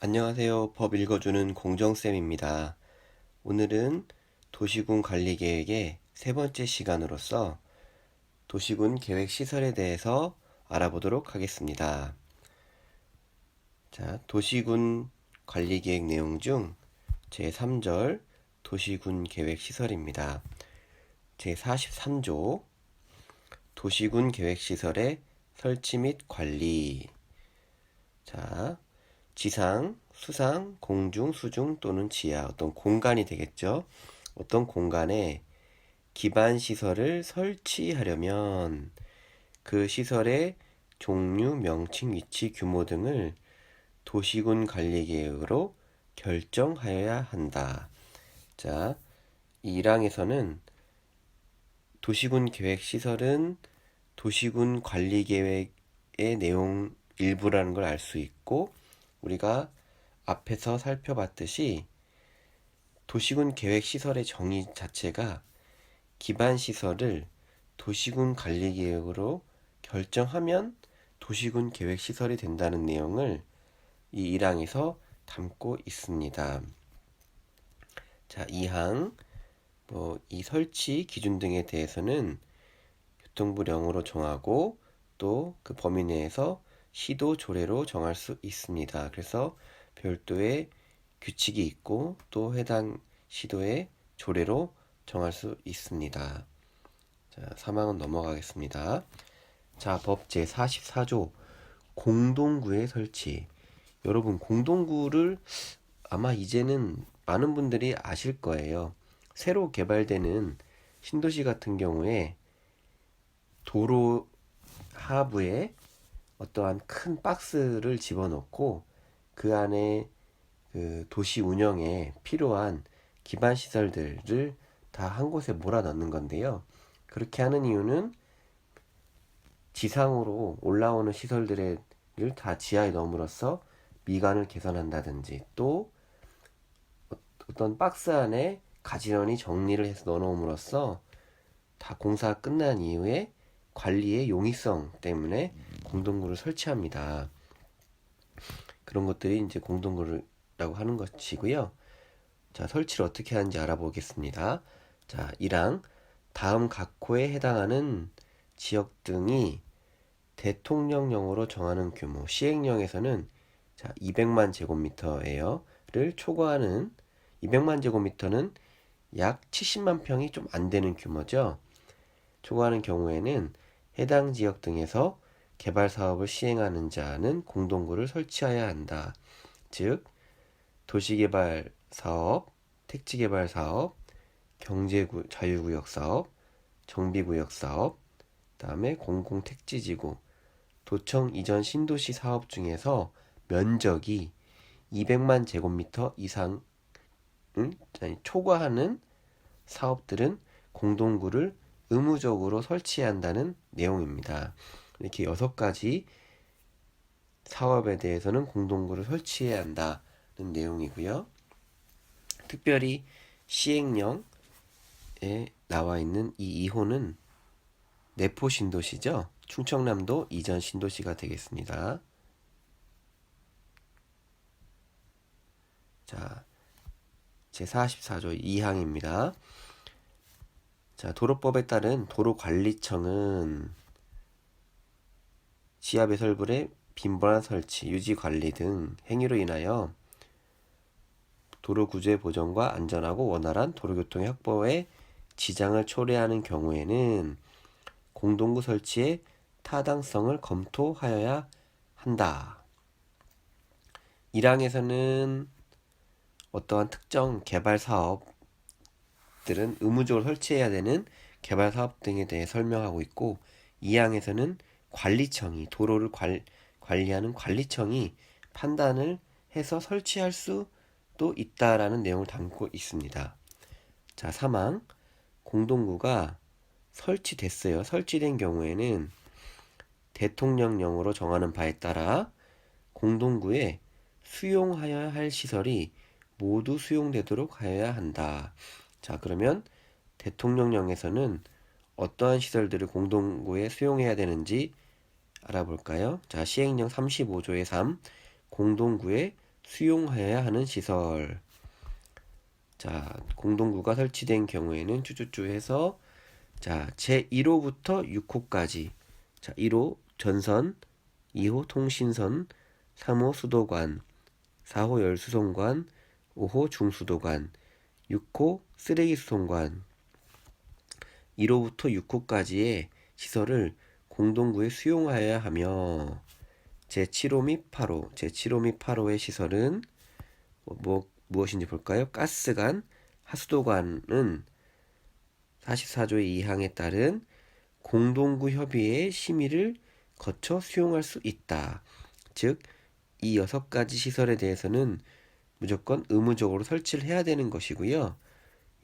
안녕하세요. 법 읽어주는 공정쌤입니다. 오늘은 도시군 관리계획의 세 번째 시간으로서 도시군 계획 시설에 대해서 알아보도록 하겠습니다. 자, 도시군 관리계획 내용 중 제3절 도시군 계획 시설입니다. 제43조 도시군 계획 시설의 설치 및 관리. 자, 지상, 수상, 공중, 수중 또는 지하 어떤 공간이 되겠죠. 어떤 공간에 기반 시설을 설치하려면 그 시설의 종류, 명칭, 위치, 규모 등을 도시군 관리계획으로 결정하여야 한다. 자, 이 1항에서는 도시군 계획 시설은 도시군 관리계획의 내용 일부라는 걸 알 수 있고, 우리가 앞에서 살펴봤듯이 도시군 계획 시설의 정의 자체가 기반 시설을 도시군 관리 계획으로 결정하면 도시군 계획 시설이 된다는 내용을 이 1항에서 담고 있습니다. 자, 2항 이 설치 기준 등에 대해서는 교통부령으로 정하고 또 그 범위 내에서 시도 조례로 정할 수 있습니다. 그래서 별도의 규칙이 있고 또 해당 시도의 조례로 정할 수 있습니다. 자, 3항은 넘어가겠습니다. 자, 법 제44조 공동구의 설치. 여러분, 공동구를 아마 이제는 많은 분들이 아실 거예요. 새로 개발되는 신도시 같은 경우에 도로 하부에 어떠한 큰 박스를 집어넣고 그 안에 그 도시 운영에 필요한 기반 시설들을 다 한 곳에 몰아넣는 건데요. 그렇게 하는 이유는 지상으로 올라오는 시설들을 다 지하에 넣음으로써 미관을 개선한다든지 또 어떤 박스 안에 가지런히 정리를 해서 넣어놓음으로써 다 공사가 끝난 이후에 관리의 용이성 때문에 공동구를 설치합니다. 그런 것들이 이제 공동구라고 하는 것이고요. 자, 설치를 어떻게 하는지 알아보겠습니다. 자, 1항 다음 각 호에 해당하는 지역 등이 대통령령으로 정하는 규모, 시행령에서는 자, 200만 제곱미터예요. 를 초과하는 200만 제곱미터는 약 70만 평이 좀 안 되는 규모죠. 초과하는 경우에는 해당 지역 등에서 개발 사업을 시행하는 자는 공동구를 설치해야 한다. 즉, 도시개발 사업, 택지개발 사업, 자유구역 사업, 정비구역 사업, 그다음에 공공택지지구, 도청 이전 신도시 사업 중에서 면적이 200만 제곱미터 이상을 초과하는 사업들은 공동구를 의무적으로 설치해야 한다는 내용입니다. 이렇게 6가지 사업에 대해서는 공동구를 설치해야 한다는 내용이고요. 특별히 시행령에 나와 있는 이 2호는 내포 신도시죠. 충청남도 이전 신도시가 되겠습니다. 자, 제44조 2항입니다. 자, 도로법에 따른 도로관리청은 지하배설물의 빈번한 설치, 유지 관리 등 행위로 인하여 도로 구조의 보존과 안전하고 원활한 도로교통의 확보에 지장을 초래하는 경우에는 공동구 설치의 타당성을 검토하여야 한다. 1항에서는 어떠한 특정 개발 사업들은 의무적으로 설치해야 되는 개발 사업 등에 대해 설명하고 있고, 2항에서는 관리청이 도로를 관리하는 관리청이 판단을 해서 설치할 수도 있다라는 내용을 담고 있습니다. 자, 3항 공동구가 설치됐어요. 설치된 경우에는 대통령령으로 정하는 바에 따라 공동구에 수용하여야 할 시설이 모두 수용되도록 하여야 한다. 자, 그러면 대통령령에서는 어떠한 시설들을 공동구에 수용해야 되는지 알아볼까요? 자, 시행령 35조의 3 공동구에 수용하여야 하는 시설. 자, 공동구가 설치된 경우에는 쭈쭈쭈 해서 자, 제1호부터 6호까지. 자, 1호 전선, 2호 통신선, 3호 수도관, 4호 열수송관, 5호 중수도관, 6호 쓰레기 수송관. 1호부터 6호까지의 시설을 공동구에 수용하여야 하며 제7호 및 8호, 제7호 및 8호의 시설은 무엇인지 볼까요? 가스관, 하수도관은 44조의 2항에 따른 공동구 협의회의 심의를 거쳐 수용할 수 있다. 즉, 이 6가지 시설에 대해서는 무조건 의무적으로 설치를 해야 되는 것이고요.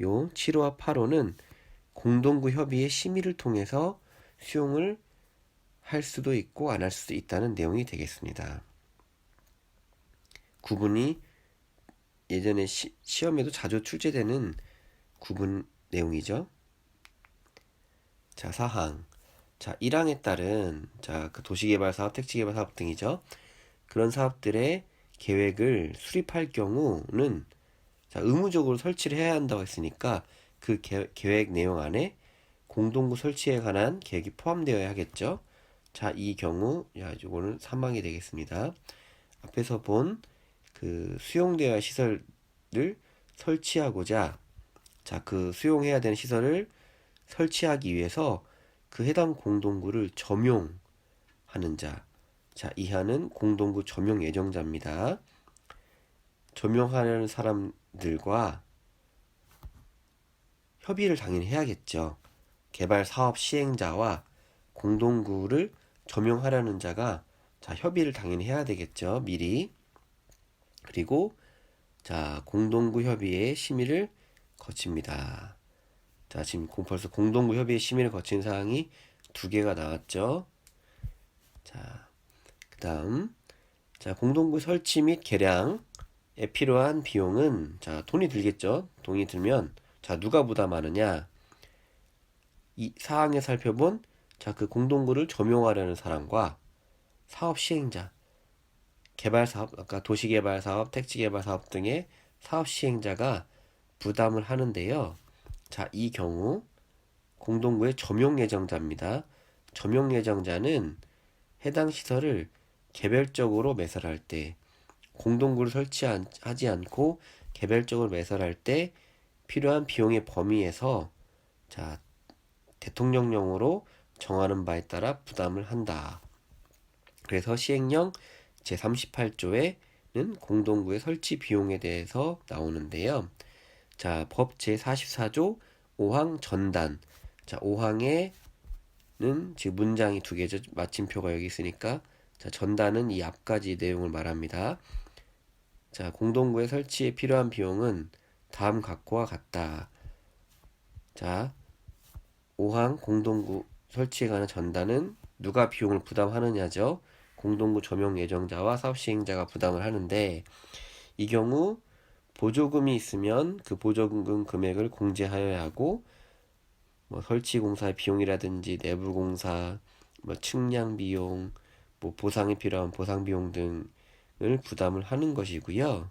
요 7호와 8호는 공동구 협의회 심의를 통해서 수용을 할 수도 있고 안 할 수도 있다는 내용이 되겠습니다. 구분이 예전에 시험에도 자주 출제되는 구분 내용이죠. 자, 사항. 자, 1항에 따른 그 도시개발 사업, 택지개발 사업 등이죠. 그런 사업들의 계획을 수립할 경우는 의무적으로 설치를 해야 한다고 했으니까 그 계획 내용 안에 공동구 설치에 관한 계획이 포함되어야 하겠죠. 자, 이 경우 이거는 3항이 되겠습니다. 앞에서 본 그 수용되어야 할 시설을 설치하고자 그 수용해야 되는 시설을 설치하기 위해서 그 해당 공동구를 점용하는 자. 자, 이하는 공동구 점용 예정자입니다. 점용하는 사람들과 협의를 당연히 해야겠죠. 개발 사업 시행자와 공동구를 점용하려는 자가 협의를 당연히 해야 되겠죠. 미리. 그리고 공동구 협의회의 심의를 거칩니다. 자, 지금 벌써 공동구 협의회 심의를 거친 사항이 2개가 나왔죠. 자, 그 다음 공동구 설치 및 개량에 필요한 비용은 돈이 들겠죠. 돈이 들면 누가 부담하느냐? 이 사항에 살펴본 그 공동구를 점용하려는 사람과 사업 시행자, 개발 사업, 아까 도시개발 사업, 택지개발 사업 등의 사업 시행자가 부담을 하는데요. 자, 이 경우 공동구의 점용 예정자입니다. 점용 예정자는 해당 시설을 개별적으로 매설할 때, 공동구를 설치하지 않고 개별적으로 매설할 때 필요한 비용의 범위에서 대통령령으로 정하는 바에 따라 부담을 한다. 그래서 시행령 제38조에는 공동구의 설치 비용에 대해서 나오는데요. 자, 법 제44조 5항 전단. 자, 5항에는 지금 문장이 2개죠. 마침표가 여기 있으니까. 자, 전단은 이 앞까지 내용을 말합니다. 자, 공동구의 설치에 필요한 비용은 다음 각과 같다. 자, 5항 공동구 설치에 관한 전단은 누가 비용을 부담하느냐죠. 공동구 점용 예정자와 사업 시행자가 부담을 하는데, 이 경우 보조금이 있으면 그 보조금 금액을 공제하여야 하고, 설치 공사의 비용이라든지 내부 공사, 측량 비용, 보상이 필요한 보상 비용 등을 부담을 하는 것이고요.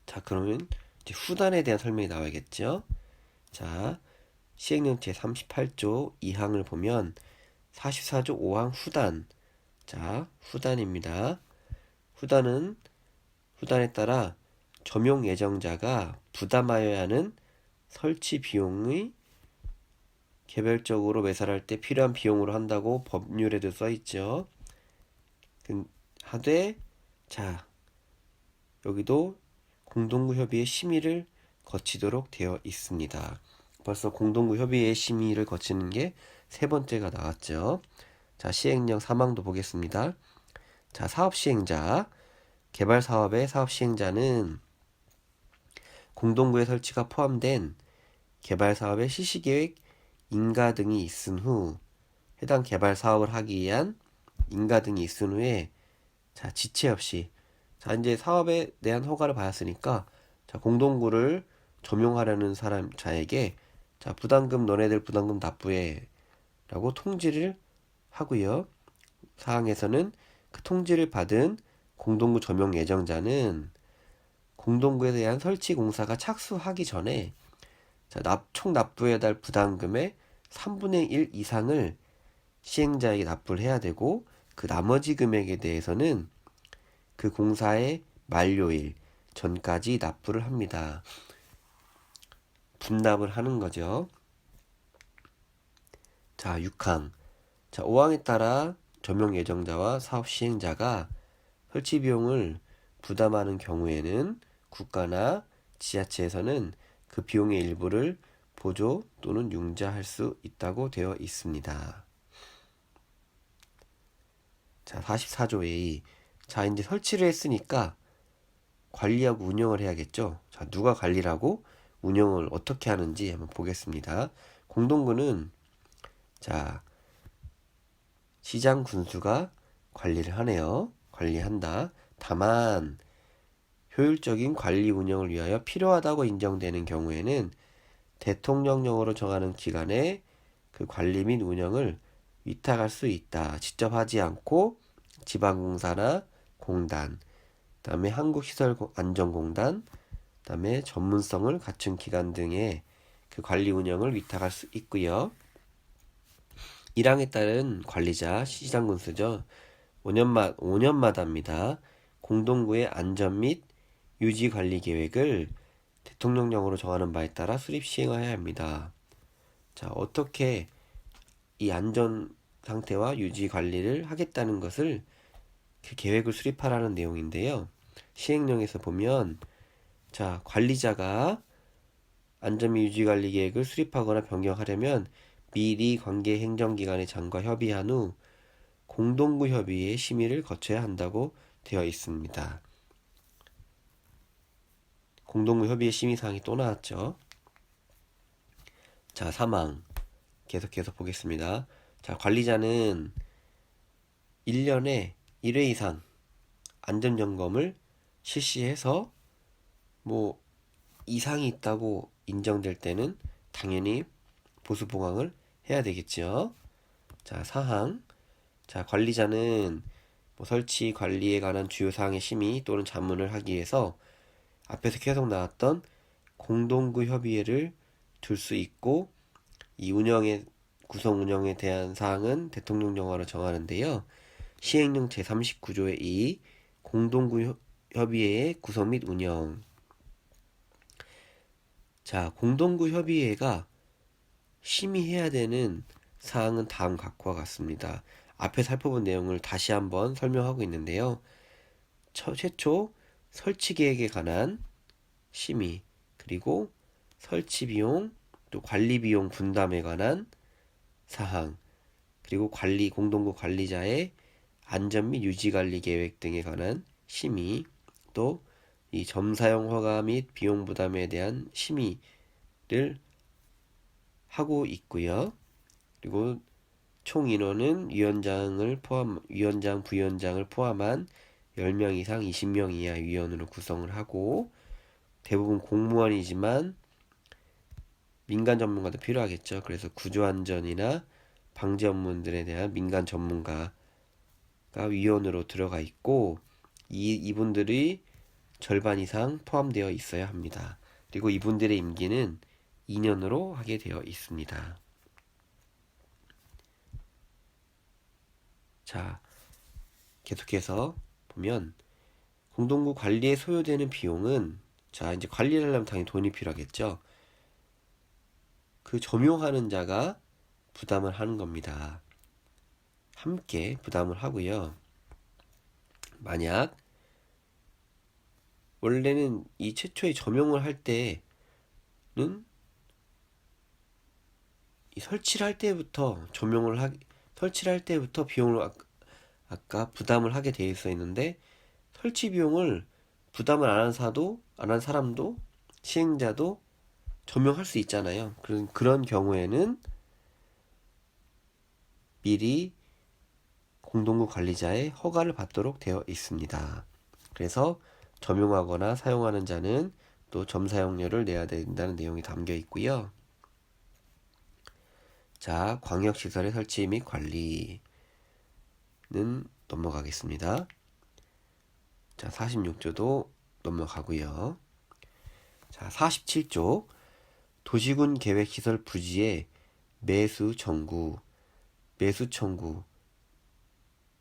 자, 그러면 이제 후단에 대한 설명이 나와야겠죠. 자, 시행령 제38조 2항을 보면 44조 5항 후단. 자, 후단입니다. 후단에 따라 점용 예정자가 부담하여야 하는 설치 비용의 개별적으로 매설할 때 필요한 비용으로 한다고 법률에도 써있죠. 하되 여기도 공동구 협의회 심의를 거치도록 되어 있습니다. 벌써 공동구 협의회 심의를 거치는 게 3번째가 나왔죠. 자, 시행령 3항도 보겠습니다. 자, 사업 시행자. 개발 사업의 사업 시행자는 공동구의 설치가 포함된 개발 사업의 실시계획, 인가 등이 있은 후 해당 개발 사업을 하기 위한 인가 등이 있은 후에 지체 없이 이제 사업에 대한 허가를 받았으니까 공동구를 점용하려는 자에게 부담금 너네들 부담금 납부해 라고 통지를 하고요. 사항에서는 그 통지를 받은 공동구 점용 예정자는 공동구에 대한 설치 공사가 착수하기 전에 총 납부해야 할 부담금의 3분의 1 이상을 시행자에게 납부를 해야 되고, 그 나머지 금액에 대해서는 그 공사의 만료일 전까지 납부를 합니다. 분납을 하는 거죠. 자, 6항. 자, 5항에 따라 점용 예정자와 사업 시행자가 설치 비용을 부담하는 경우에는 국가나 지자체에서는 그 비용의 일부를 보조 또는 융자할 수 있다고 되어 있습니다. 자, 44조 A. 자, 이제 설치를 했으니까 관리하고 운영을 해야겠죠. 자, 누가 관리를 하고 운영을 어떻게 하는지 한번 보겠습니다. 공동구는 자, 시장 군수가 관리를 하네요. 관리한다. 다만 효율적인 관리 운영을 위하여 필요하다고 인정되는 경우에는 대통령령으로 정하는 기관에 그 관리 및 운영을 위탁할 수 있다. 직접 하지 않고 지방공사나 공단, 그다음에 한국시설안전공단, 그다음에 전문성을 갖춘 기관 등의 그 관리 운영을 위탁할 수 있고요. 1항에 따른 관리자 시장군수죠. 5년마다입니다. 공동구의 안전 및 유지 관리 계획을 대통령령으로 정하는 바에 따라 수립 시행해야 합니다. 자, 어떻게 이 안전 상태와 유지 관리를 하겠다는 것을 그 계획을 수립하라는 내용인데요. 시행령에서 보면 자, 관리자가 안전 및 유지 관리 계획을 수립하거나 변경하려면 미리 관계 행정기관의 장과 협의한 후 공동구 협의회의 심의를 거쳐야 한다고 되어 있습니다. 공동구 협의회 심의사항이 또 나왔죠. 자, 3항 계속해서 보겠습니다. 자, 관리자는 1년에 1회 이상 안전점검을 실시해서 뭐 이상이 있다고 인정될 때는 당연히 보수보강을 해야 되겠죠. 자, 4항. 자, 관리자는 뭐 설치 관리에 관한 주요 사항의 심의 또는 자문을 하기 위해서 앞에서 계속 나왔던 공동구 협의회를 둘 수 있고, 이 구성 운영에 대한 사항은 대통령령으로 정하는데요. 시행령 제39조의 2 공동구 협의회의 구성 및 운영. 자, 공동구 협의회가 심의해야 되는 사항은 다음 각과 같습니다. 앞에 살펴본 내용을 다시 한번 설명하고 있는데요. 최초 설치 계획에 관한 심의, 그리고 설치 비용, 또 관리 비용 분담에 관한 사항, 그리고 공동구 관리자의 안전 및 유지 관리 계획 등에 관한 심의, 또 이 점사용 허가 및 비용 부담에 대한 심의를 하고 있고요. 그리고 총 인원은 위원장, 부위원장을 포함한 10명 이상 20명 이하 위원으로 구성을 하고, 대부분 공무원이지만 민간 전문가도 필요하겠죠. 그래서 구조안전이나 방제 업무들에 대한 민간 전문가가 위원으로 들어가 있고, 이분들이 절반 이상 포함되어 있어야 합니다. 그리고 이분들의 임기는 2년으로 하게 되어 있습니다. 자, 계속해서 보면 공동구 관리에 소요되는 비용은, 자, 이제 관리를 하려면 당연히 돈이 필요하겠죠. 그 점용하는 자가 부담을 하는 겁니다. 함께 부담을 하고요. 만약 원래는 이 최초에 점용을 할 때는 이 설치를 할 때부터 설치를 할 때부터 비용을 아까 부담을 하게 돼 있어 있는데, 설치 비용을 부담을 안 한 사람도 시행자도 점용할 수 있잖아요. 그런 경우에는 미리 공동구 관리자의 허가를 받도록 되어 있습니다. 그래서 점용하거나 사용하는 자는 또 점사용료를 내야 된다는 내용이 담겨 있고요. 자, 광역시설의 설치 및 관리는 넘어가겠습니다. 자, 46조도 넘어가고요. 자, 47조 도시군 계획시설 부지의 매수 청구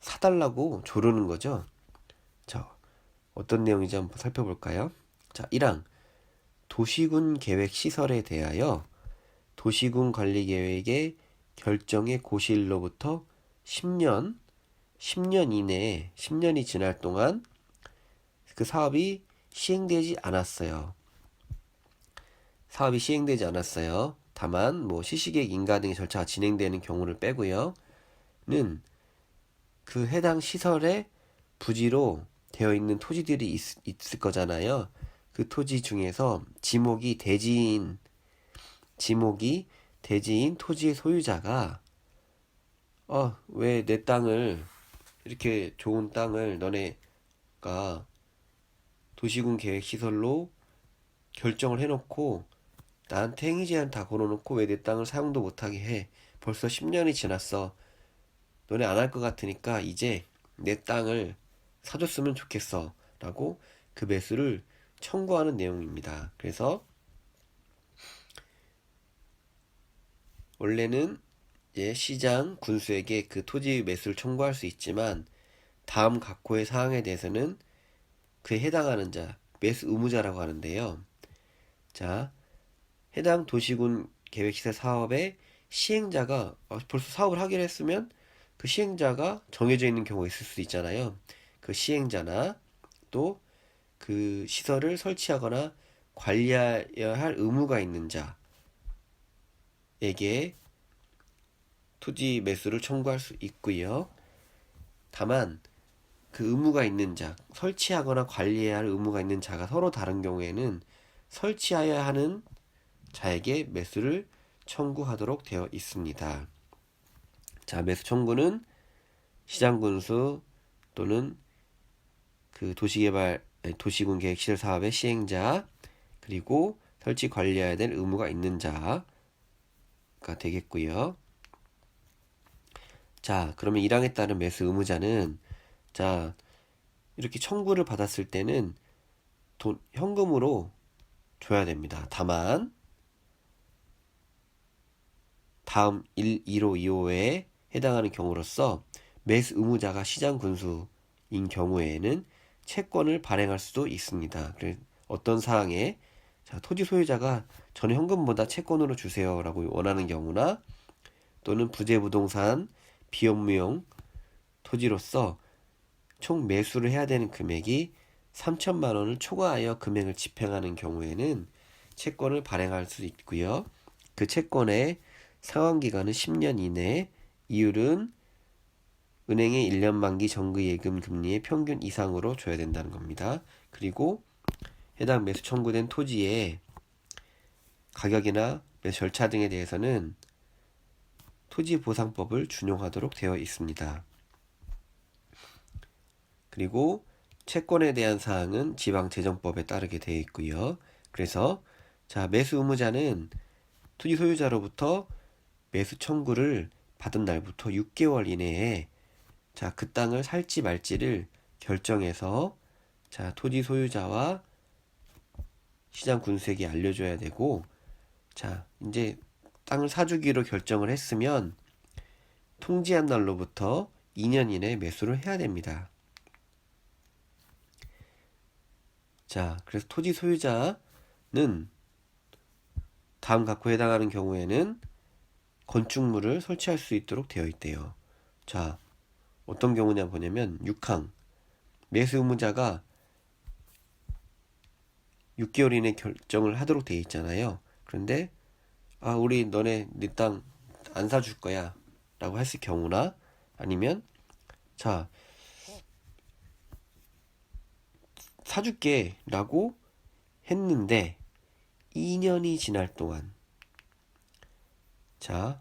사달라고 조르는 거죠. 자, 어떤 내용인지 한번 살펴볼까요? 자, 1항 도시군 계획 시설에 대하여 도시군 관리 계획의 결정의 고시일로부터 10년 이내에 10년이 지날 동안 그 사업이 시행되지 않았어요. 다만 뭐 실시계획 인가 등의 절차가 진행되는 경우를 빼고요. 는 그 해당 시설의 부지로 되어 있는 토지들이 있을 거잖아요. 그 토지 중에서 지목이 대지인 토지의 소유자가 왜 내 땅을 이렇게 좋은 땅을 너네가 도시군 계획 시설로 결정을 해놓고 나한테 행위 제한 다 걸어놓고 왜 내 땅을 사용도 못하게 해? 벌써 10년이 지났어. 너네 안 할 것 같으니까 이제 내 땅을 사줬으면 좋겠어. 라고 그 매수를 청구하는 내용입니다. 그래서 원래는 시장, 군수에게 그 토지 매수를 청구할 수 있지만 다음 각호의 사항에 대해서는 그에 해당하는 자, 매수 의무자라고 하는데요. 자, 해당 도시군 계획시설 사업의 시행자가 벌써 사업을 하기로 했으면 그 시행자가 정해져 있는 경우가 있을 수도 있잖아요. 그 시행자나 또 그 시설을 설치하거나 관리해야 할 의무가 있는 자에게 토지 매수를 청구할 수 있고요. 다만 그 의무가 있는 자, 설치하거나 관리해야 할 의무가 있는 자가 서로 다른 경우에는 설치해야 하는 자에게 매수를 청구하도록 되어 있습니다. 자, 매수 청구는 시장군수 또는 그 도시군 계획시설 사업의 시행자 그리고 설치 관리해야 될 의무가 있는 자가 되겠고요. 자, 그러면 1항에 따른 매수 의무자는 자, 이렇게 청구를 받았을 때는 현금으로 줘야 됩니다. 다만 다음 11525에 해당하는 경우로서 매수 의무자가 시장 군수인 경우에는 채권을 발행할 수도 있습니다. 그래서 어떤 사항에 토지 소유자가 저는 현금보다 채권으로 주세요 라고 원하는 경우나 또는 부재부동산 비업무용 토지로서 총 매수를 해야 되는 금액이 3천만 원을 초과하여 금액을 집행하는 경우에는 채권을 발행할 수 있고요. 그 채권의 상환기간은 10년 이내, 이율은 은행의 1년 만기 정기예금 금리의 평균 이상으로 줘야 된다는 겁니다. 그리고 해당 매수 청구된 토지의 가격이나 매수 절차 등에 대해서는 토지보상법을 준용하도록 되어 있습니다. 그리고 채권에 대한 사항은 지방재정법에 따르게 되어 있고요. 그래서 매수 의무자는 토지 소유자로부터 매수 청구를 받은 날부터 6개월 이내에 그 땅을 살지 말지를 결정해서 토지 소유자와 시장 군수에게 알려줘야 되고 이제 땅을 사주기로 결정을 했으면 통지한 날로부터 2년 이내에 매수를 해야 됩니다. 그래서 토지 소유자는 다음 각호에 해당하는 경우에는 건축물을 설치할 수 있도록 되어 있대요. 어떤 경우냐 보냐면 6항 매수 의무자가 6개월 이내 결정을 하도록 되어 있잖아요. 그런데 우리 너네 네 땅 안 사줄 거야 라고 했을 경우나 아니면 사줄게 라고 했는데 2년이 지날 동안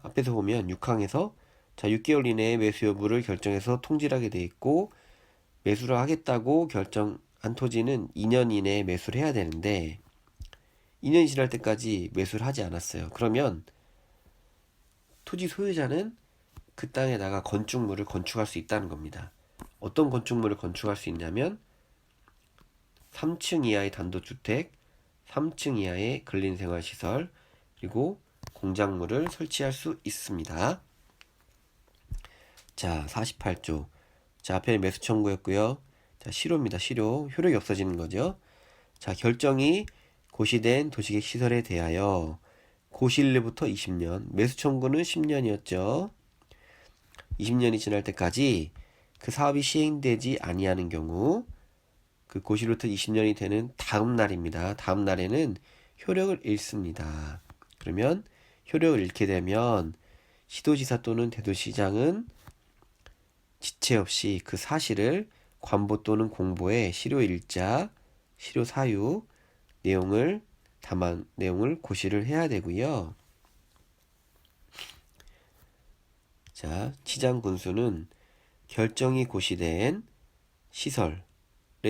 앞에서 보면 6항에서 6개월 이내에 매수 여부를 결정해서 통지를 하게 돼 있고 매수를 하겠다고 결정한 토지는 2년 이내에 매수를 해야 되는데 2년이 지날 때까지 매수를 하지 않았어요. 그러면 토지 소유자는 그 땅에다가 건축물을 건축할 수 있다는 겁니다. 어떤 건축물을 건축할 수 있냐면 3층 이하의 단독주택, 3층 이하의 근린생활시설, 그리고 공작물을 설치할 수 있습니다. 자, 48조. 자, 앞에는 매수 청구였고요. 자, 실효입니다. 실효. 효력이 없어지는 거죠. 자, 결정이 고시된 도시계획 시설에 대하여 고시일로부터 20년, 매수 청구는 10년이었죠. 20년이 지날 때까지 그 사업이 시행되지 아니하는 경우 그 고시로부터 20년이 되는 다음 날입니다. 다음 날에는 효력을 잃습니다. 그러면 효력을 잃게 되면 시도지사 또는 대도시장은 지체 없이 그 사실을 관보 또는 공보에 실효일자, 실효사유 내용을 고시를 해야 되고요. 자, 치장군수는 결정이 고시된 시설에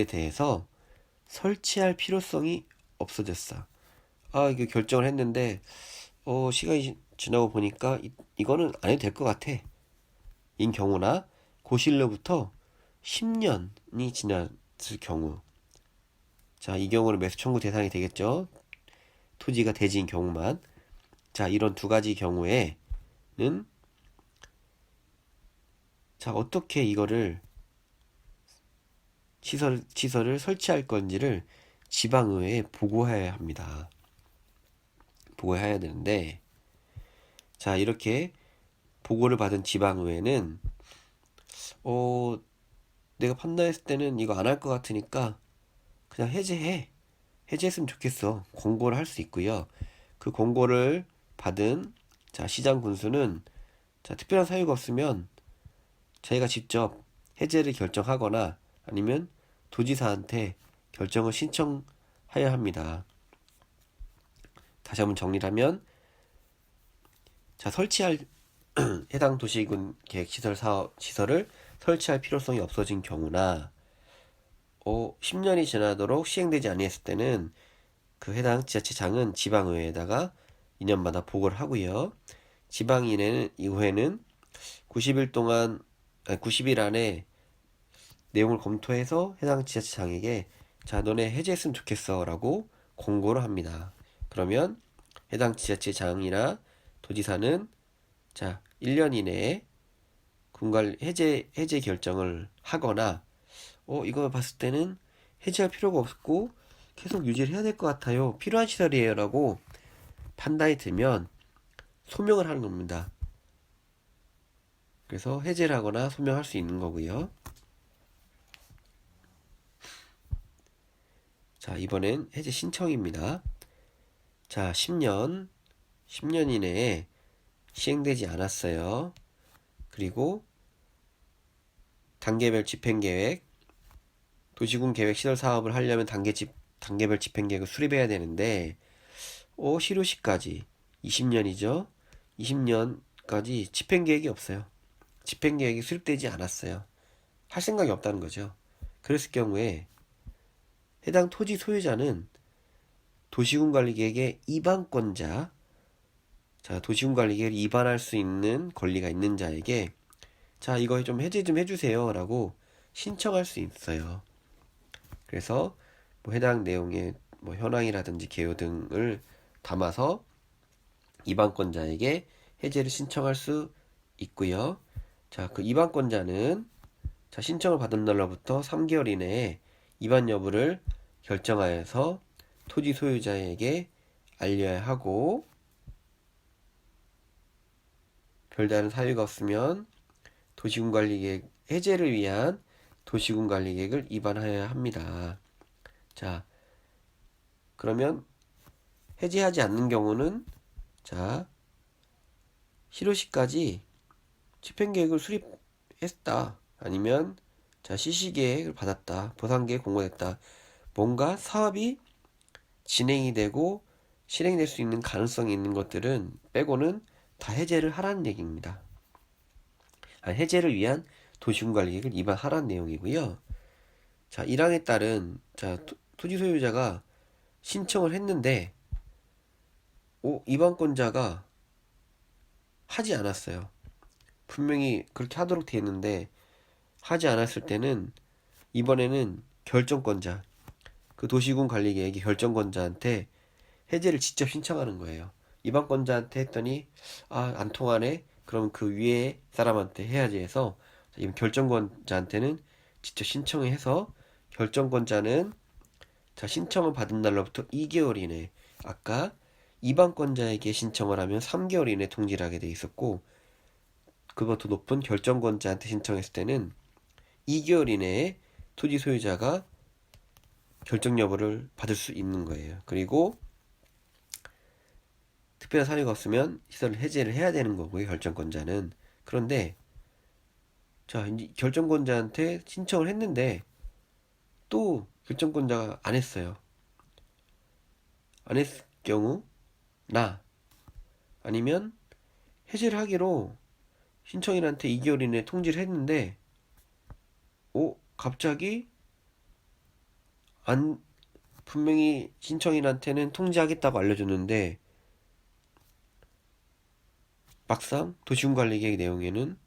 대해서 설치할 필요성이 없어졌어. 이거 결정을 했는데 시간이 지나고 보니까 이거는 안 해도 될 것 같아. 인 경우나 고시일로부터 10년이 지났을 경우, 자, 이 경우는 매수 청구 대상이 되겠죠. 토지가 대지인 경우만. 자, 이런 두 가지 경우에는 자, 어떻게 이거를 시설을 설치할 건지를 지방의회에 보고해야 합니다. 보고해야 되는데, 자, 이렇게 보고를 받은 지방의회는 내가 판단했을 때는 이거 안 할 것 같으니까 그냥 해제해. 해제했으면 좋겠어. 공고를 할 수 있고요. 그 공고를 받은 자, 시장 군수는 자, 특별한 사유가 없으면 자기가 직접 해제를 결정하거나 아니면 도지사한테 결정을 신청하여야 합니다. 다시 한번 정리를 하면 자, 설치할 해당 도시군 계획 시설을 설치할 필요성이 없어진 경우나 10년이 지나도록 시행되지 아니했을 때는 그 해당 지자체장은 지방의회에다가 2년마다 보고를 하고요. 지방의회는 90일 안에 내용을 검토해서 해당 지자체장에게 자, 너네 해제했으면 좋겠어 라고 공고를 합니다. 그러면 해당 지자체장이나 도지사는 자, 1년 이내에 해제 결정을 하거나 이거 봤을 때는 해제할 필요가 없고 계속 유지를 해야 될 것 같아요. 필요한 시설이에요 라고 판단이 들면 소명을 하는 겁니다. 그래서 해제를 하거나 소명할 수 있는 거고요. 자, 이번엔 해제 신청입니다. 자, 10년 이내에 시행되지 않았어요. 그리고 단계별 집행계획, 도시군 계획 시설 사업을 하려면 단계별 집행계획을 수립해야 되는데 실효시까지 20년이죠. 20년까지 집행계획이 없어요. 집행계획이 수립되지 않았어요. 할 생각이 없다는 거죠. 그랬을 경우에 해당 토지 소유자는 도시군관리계획의 이반권자, 자, 도시군관리계획을 이반할 수 있는 권리가 있는 자에게 자, 이거 좀 해제 좀 해주세요 라고 신청할 수 있어요. 그래서 해당 내용의 현황이라든지 개요 등을 담아서 이반권자에게 해제를 신청할 수 있고요. 자, 그 이반권자는 자, 신청을 받은 날로부터 3개월 이내에 이반 여부를 결정하여서 토지 소유자에게 알려야 하고 별다른 사유가 없으면 도시군관리계획 해제를 위한 도시군관리계획을 입안하여야 합니다. 자, 그러면 해제하지 않는 경우는 자, 실효시까지 집행계획을 수립했다. 아니면 자, 실시계획을 받았다. 보상계획 공고됐다. 뭔가 사업이 진행이 되고 실행될 수 있는 가능성이 있는 것들은 빼고는 다 해제를 하라는 얘기입니다. 해제를 위한 도시군관리계획을 입안하라는 내용이고요. 자, 1항에 따른 자, 토지 소유자가 신청을 했는데 입안권자가 하지 않았어요. 분명히 그렇게 하도록 되어 있는데 하지 않았을 때는 이번에는 결정권자, 그 도시군 관리계획이 결정권자한테 해제를 직접 신청하는 거예요. 이방권자한테 했더니 안 통하네. 그럼 그 위에 사람한테 해야지 해서 이 결정권자한테는 직접 신청을 해서 결정권자는 자 신청을 받은 날로부터 2개월 이내 아까 이방권자에게 신청을 하면 3개월 이내 통지를 하게 돼 있었고 그보다 높은 결정권자한테 신청했을 때는 2개월 이내에 토지 소유자가 결정 여부를 받을 수 있는 거예요. 그리고 특별한 사유가 없으면 시설을 해제를 해야 되는 거고요. 결정권자는. 그런데 자 이제 결정권자한테 신청을 했는데 또 결정권자가 안 했어요. 안 했을 경우 나 아니면 해제를 하기로 신청인한테 2개월 이내에 통지를 했는데 갑자기 안 분명히 신청인한테는 통지하겠다고 알려줬는데 막상 도시군관리계획 내용에는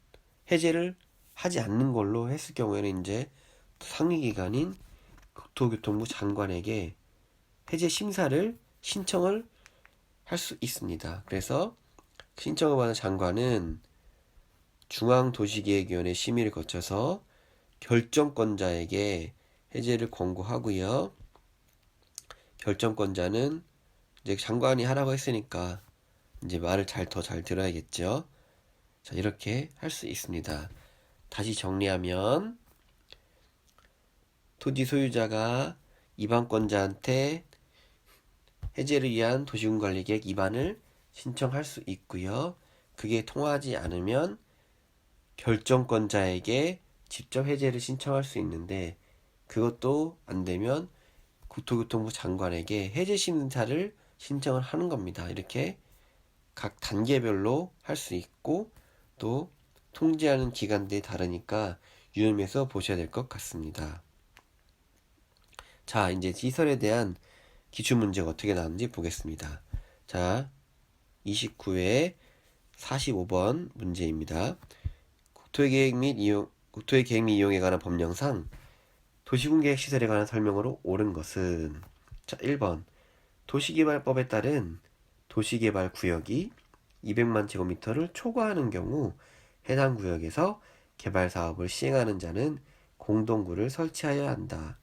해제를 하지 않는 걸로 했을 경우에는 이제 상위기관인 국토교통부 장관에게 해제 심사를 신청을 할 수 있습니다. 그래서 신청을 받은 장관은 중앙도시계획위원회 심의를 거쳐서 결정권자에게 해제를 권고하고요. 결정권자는 이제 장관이 하라고 했으니까 이제 말을 더 잘 들어야겠죠. 자, 이렇게 할 수 있습니다. 다시 정리하면 토지 소유자가 이방권자한테 해제를 위한 도시군관리계획 입안을 신청할 수 있고요. 그게 통하지 않으면 결정권자에게 직접 해제를 신청할 수 있는데 그것도 안 되면 국토교통부 장관에게 해제 심사를 신청을 하는 겁니다. 이렇게 각 단계별로 할 수 있고 또 통지하는 기간들이 다르니까 유념해서 보셔야 될 것 같습니다. 자, 이제 시설에 대한 기출문제가 어떻게 나왔는지 보겠습니다. 자, 29회 45번 문제입니다. 국토의 계획 및 이용에 관한 법령상 도시군계획 시설에 관한 설명으로 옳은 것은 자, 1번 도시개발법에 따른 도시개발 구역이 200만 제곱미터를 초과하는 경우 해당 구역에서 개발 사업을 시행하는 자는 공동구를 설치하여야 한다.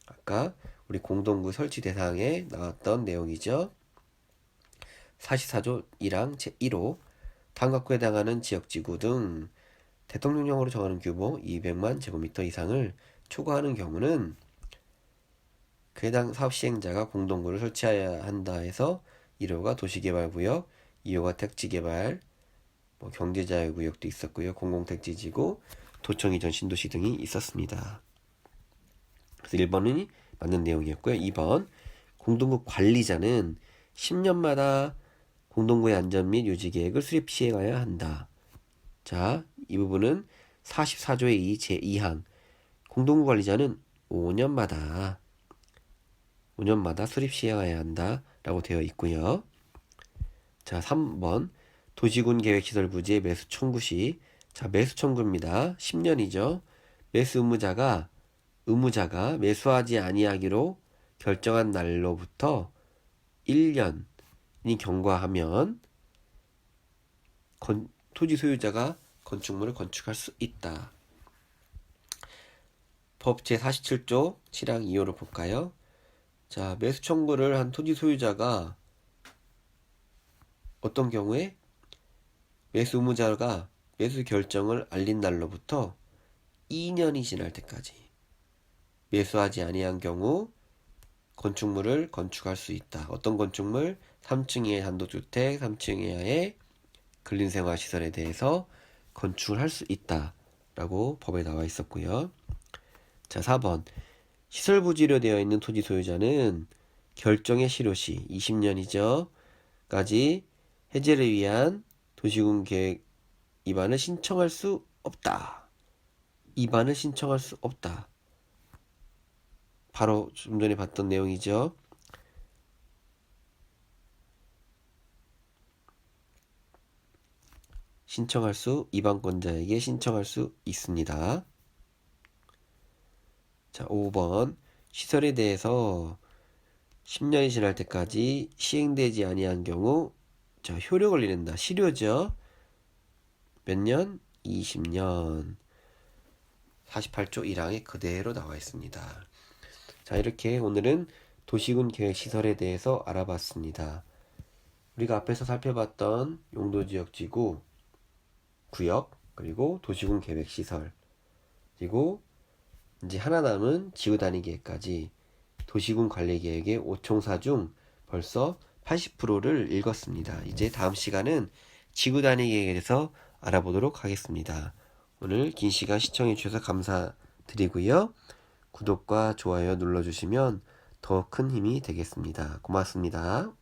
아까 우리 공동구 설치 대상에 나왔던 내용이죠. 44조 1항 제1호 단각구에 해당하는 지역지구 등 대통령령으로 정하는 규모 200만 제곱미터 이상을 초과하는 경우는 그 해당 사업 시행자가 공동구를 설치해야 한다 해서 1호가 도시개발구역, 2호가 택지개발, 경제자유구역도 있었고요. 공공택지지구, 도청이전 신도시 등이 있었습니다. 그래서 1번이 맞는 내용이었고요. 2번 공동구 관리자는 10년마다 공동구의 안전 및 유지 계획을 수립 시행하여야 한다. 자, 이 부분은 44조의 2 제2항 공동구 관리자는 5년마다 수립 시행해야 한다 라고 되어 있고요. 자, 3번 도시군 계획시설 부지의 매수 청구 시 자, 매수 청구입니다. 10년이죠. 매수 의무자가 매수하지 아니하기로 결정한 날로부터 1년이 경과하면 토지 소유자가 건축물을 건축할 수 있다. 법 제47조 7항 2호를 볼까요? 자, 매수 청구를 한 토지 소유자가 어떤 경우에 매수 의무자가 매수 결정을 알린 날로부터 2년이 지날 때까지 매수하지 아니한 경우 건축물을 건축할 수 있다. 어떤 건축물? 3층 이하의 단독주택, 3층 이하의 근린생활시설에 대해서 건축을 할 수 있다. 라고 법에 나와 있었고요. 자, 4번 시설부지로 되어 있는 토지 소유자는 결정의 실효시 20년이죠. 까지 해제를 위한 도시군 계획 입안을 신청할 수 없다. 입안을 신청할 수 없다. 바로 좀 전에 봤던 내용이죠. 입안권자에게 신청할 수 있습니다. 자, 5번 시설에 대해서 10년이 지날 때까지 시행되지 아니한 경우 자, 효력을 잃는다. 실효죠. 몇 년? 20년. 48조 1항에 그대로 나와 있습니다. 자, 이렇게 오늘은 도시군 계획 시설에 대해서 알아봤습니다. 우리가 앞에서 살펴봤던 용도지역지구, 구역, 그리고 도시군 계획 시설, 그리고 이제 하나 남은 지구단위 계획까지 도시군 관리 계획의 5총사 중 벌써 80%를 읽었습니다. 이제 다음 시간은 지구단위 계획에 대해서 알아보도록 하겠습니다. 오늘 긴 시간 시청해 주셔서 감사드리고요. 구독과 좋아요 눌러주시면 더 큰 힘이 되겠습니다. 고맙습니다.